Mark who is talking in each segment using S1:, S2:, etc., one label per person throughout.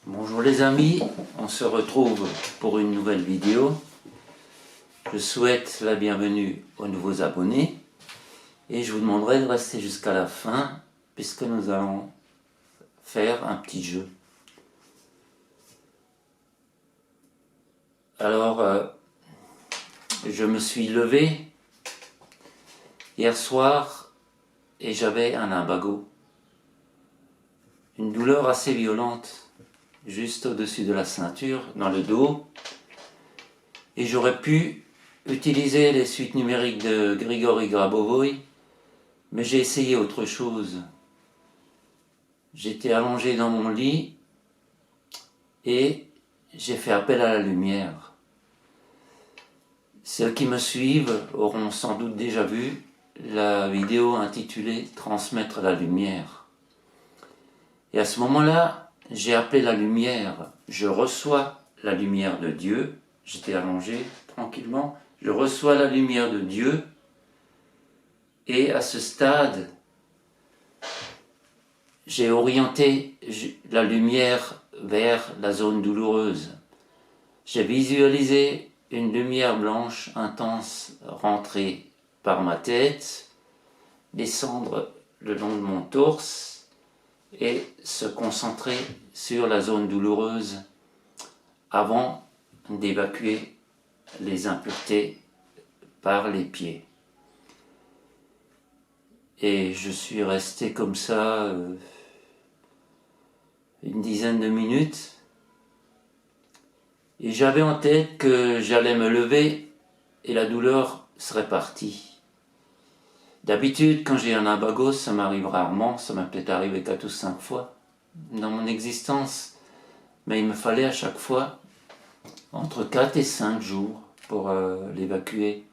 S1: Bonjour les amis, on se retrouve pour une nouvelle vidéo. Je souhaite la bienvenue aux nouveaux abonnés et je vous demanderai de rester jusqu'à la fin puisque nous allons faire un petit jeu. Alors, je me suis levé hier soir et j'avais un lumbago. Une douleur assez violente juste au-dessus de la ceinture, dans le dos. Et j'aurais pu utiliser les suites numériques de Grigory Grabovoï, mais j'ai essayé autre chose. J'étais allongé dans mon lit et j'ai fait appel à la lumière. Ceux qui me suivent auront sans doute déjà vu la vidéo intitulée « Transmettre la lumière ». Et à ce moment-là, j'ai appelé la lumière, je reçois la lumière de Dieu, j'étais allongé tranquillement, je reçois la lumière de Dieu, et à ce stade, j'ai orienté la lumière vers la zone douloureuse. J'ai visualisé une lumière blanche intense rentrer par ma tête, descendre le long de mon torse, et se concentrer sur la zone douloureuse avant d'évacuer les impuretés par les pieds. Et je suis resté comme ça une dizaine de minutes et j'avais en tête que j'allais me lever et la douleur serait partie. D'habitude, quand j'ai un lumbago, ça m'arrive rarement, ça m'a peut-être arrivé 4 ou 5 fois dans mon existence, mais il me fallait à chaque fois entre 4 et 5 jours pour l'évacuer.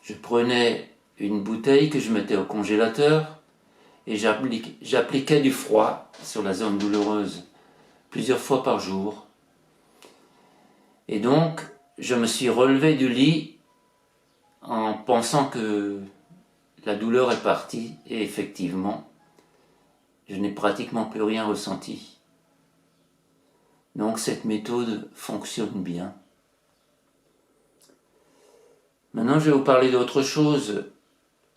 S1: Je prenais une bouteille que je mettais au congélateur et j'appliquais du froid sur la zone douloureuse plusieurs fois par jour. Et donc, je me suis relevé du lit en pensant que la douleur est partie et effectivement, je n'ai pratiquement plus rien ressenti. Donc cette méthode fonctionne bien. Maintenant, je vais vous parler d'autre chose,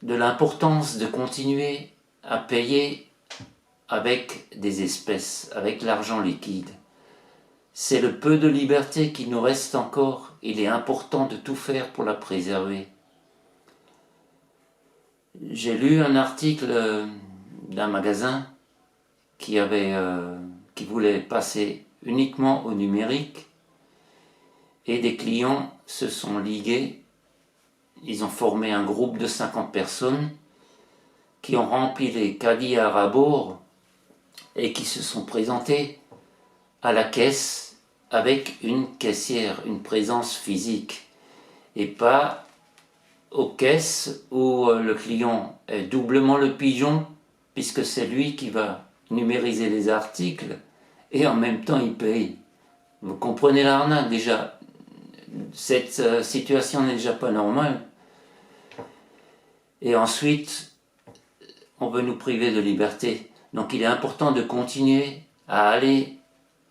S1: de l'importance de continuer à payer avec des espèces, avec l'argent liquide. C'est le peu de liberté qui nous reste encore, il est important de tout faire pour la préserver. J'ai lu un article d'un magasin qui voulait passer uniquement au numérique et des clients se sont ligués. Ils ont formé un groupe de 50 personnes qui ont rempli les caddies à rabord et qui se sont présentés à la caisse avec une caissière, une présence physique et pas aux caisses où le client est doublement le pigeon puisque c'est lui qui va numériser les articles et en même temps il paye. Vous comprenez l'arnaque déjà. Cette situation n'est déjà pas normale. Et ensuite, on veut nous priver de liberté. Donc il est important de continuer à aller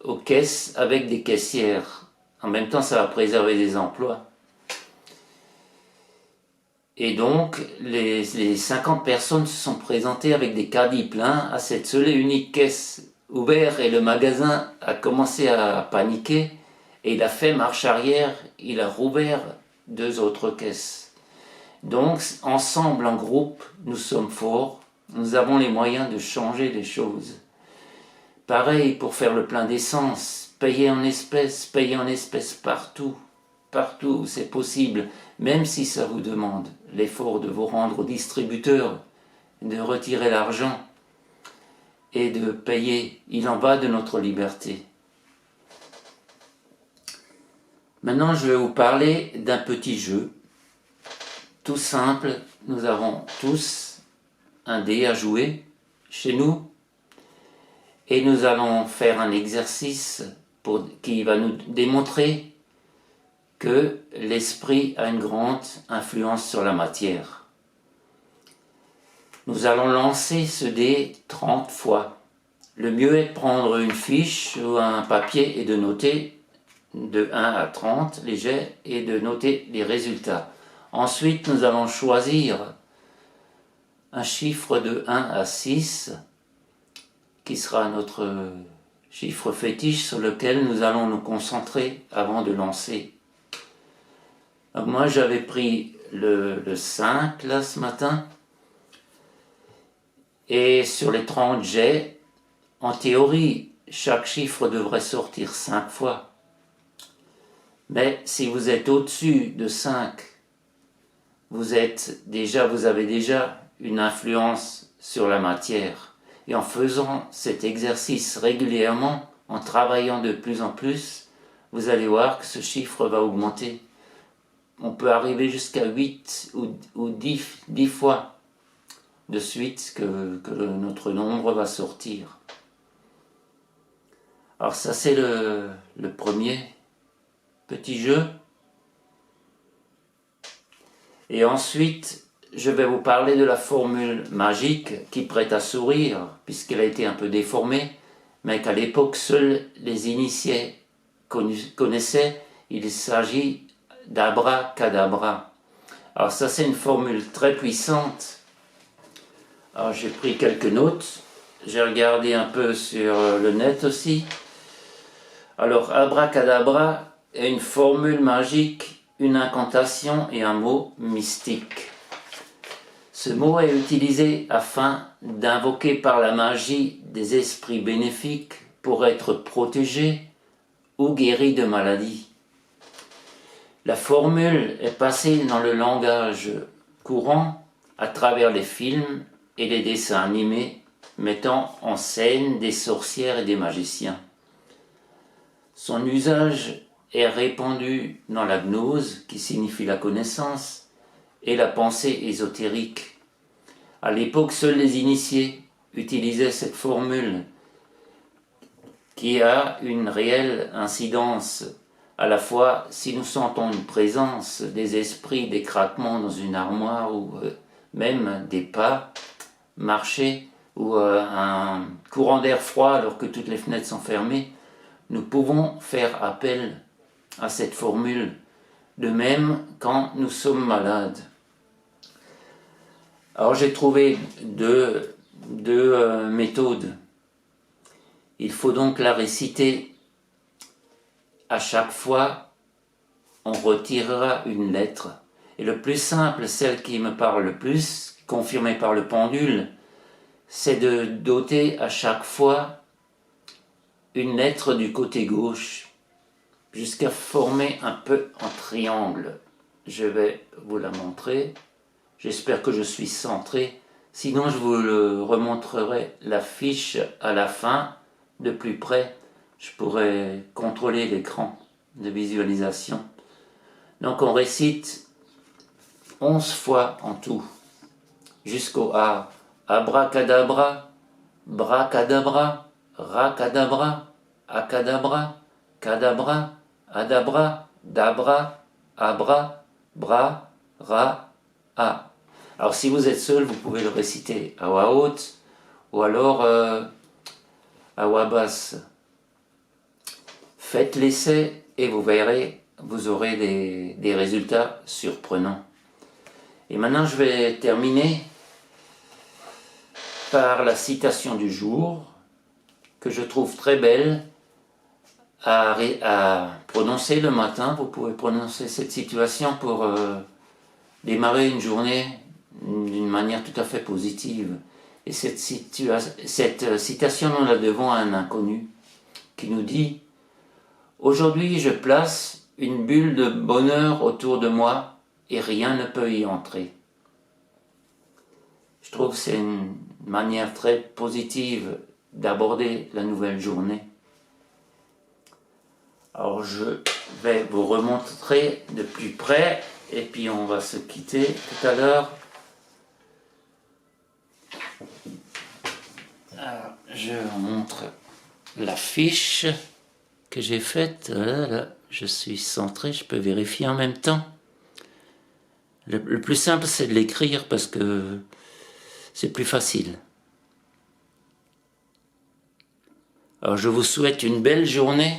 S1: aux caisses avec des caissières. En même temps, ça va préserver des emplois. Et donc, les 50 personnes se sont présentées avec des caddies pleins à cette seule et unique caisse ouverte et le magasin a commencé à paniquer et il a fait marche arrière, il a rouvert 2 autres caisses. Donc, ensemble, en groupe, nous sommes forts, nous avons les moyens de changer les choses. Pareil pour faire le plein d'essence, payer en espèces partout où c'est possible, même si ça vous demande l'effort de vous rendre au distributeur, de retirer l'argent et de payer. Il en va de notre liberté. Maintenant, je vais vous parler d'un petit jeu. Tout simple, nous avons tous un dé à jouer chez nous et nous allons faire un exercice qui va nous démontrer que l'esprit a une grande influence sur la matière. Nous allons lancer ce dé 30 fois. le mieux est de prendre une fiche ou un papier et de noter de 1 à 30 les jets et de noter les résultats. Ensuite, nous allons choisir un chiffre de 1 à 6 qui sera notre chiffre fétiche sur lequel nous allons nous concentrer avant de lancer. Donc moi j'avais pris le 5 là ce matin, et sur les 30 jets, en théorie, chaque chiffre devrait sortir 5 fois. Mais si vous êtes au-dessus de 5, vous avez déjà une influence sur la matière. Et en faisant cet exercice régulièrement, en travaillant de plus en plus, vous allez voir que ce chiffre va augmenter. On peut arriver jusqu'à 8 ou 10 fois de suite que notre nombre va sortir. Alors ça c'est le premier petit jeu. Et ensuite, je vais vous parler de la formule magique qui prête à sourire, puisqu'elle a été un peu déformée, mais qu'à l'époque seuls les initiés connaissaient. Il s'agit d'abracadabra. Alors ça c'est une formule très puissante. Alors j'ai pris quelques notes, j'ai regardé un peu sur le net aussi. Alors abracadabra est une formule magique, une incantation et un mot mystique. Ce mot est utilisé afin d'invoquer par la magie des esprits bénéfiques pour être protégé ou guéri de maladies. La formule est passée dans le langage courant à travers les films et les dessins animés mettant en scène des sorcières et des magiciens. Son usage est répandu dans la gnose, qui signifie la connaissance, et la pensée ésotérique. À l'époque, seuls les initiés utilisaient cette formule qui a une réelle incidence. À la fois, si nous sentons une présence des esprits, des craquements dans une armoire ou même des pas, marcher ou un courant d'air froid alors que toutes les fenêtres sont fermées, nous pouvons faire appel à cette formule. De même quand nous sommes malades. Alors j'ai trouvé deux méthodes. Il faut donc la réciter. À chaque fois, on retirera une lettre. Et le plus simple, celle qui me parle le plus, confirmée par le pendule, c'est de doter à chaque fois une lettre du côté gauche, jusqu'à former un peu un triangle. Je vais vous la montrer. J'espère que je suis centré. Sinon, je vous le remontrerai la fiche à la fin, de plus près. Je pourrais contrôler l'écran de visualisation. Donc on récite 11 fois en tout, jusqu'au A. Abracadabra, bracadabra, racadabra, acadabra, cadabra, adabra, dabra, abra, bra, ra, a. Alors si vous êtes seul, vous pouvez le réciter à voix haute ou alors à voix basse. Faites l'essai et vous verrez, vous aurez des résultats surprenants. Et maintenant je vais terminer par la citation du jour que je trouve très belle à prononcer le matin. Vous pouvez prononcer cette situation pour démarrer une journée d'une manière tout à fait positive. Et cette citation, nous la devons à un inconnu qui nous dit « Aujourd'hui, je place une bulle de bonheur autour de moi et rien ne peut y entrer. » Je trouve que c'est une manière très positive d'aborder la nouvelle journée. Alors je vais vous remontrer de plus près et puis on va se quitter tout à l'heure. Alors je vous montre la fiche que j'ai faite. Là, je suis centré, je peux vérifier en même temps. Le plus simple c'est de l'écrire parce que c'est plus facile. Alors je vous souhaite une belle journée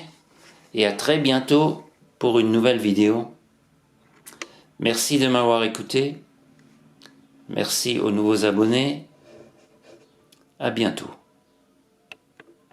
S1: et à très bientôt pour une nouvelle vidéo. Merci de m'avoir écouté. Merci aux nouveaux abonnés. À bientôt.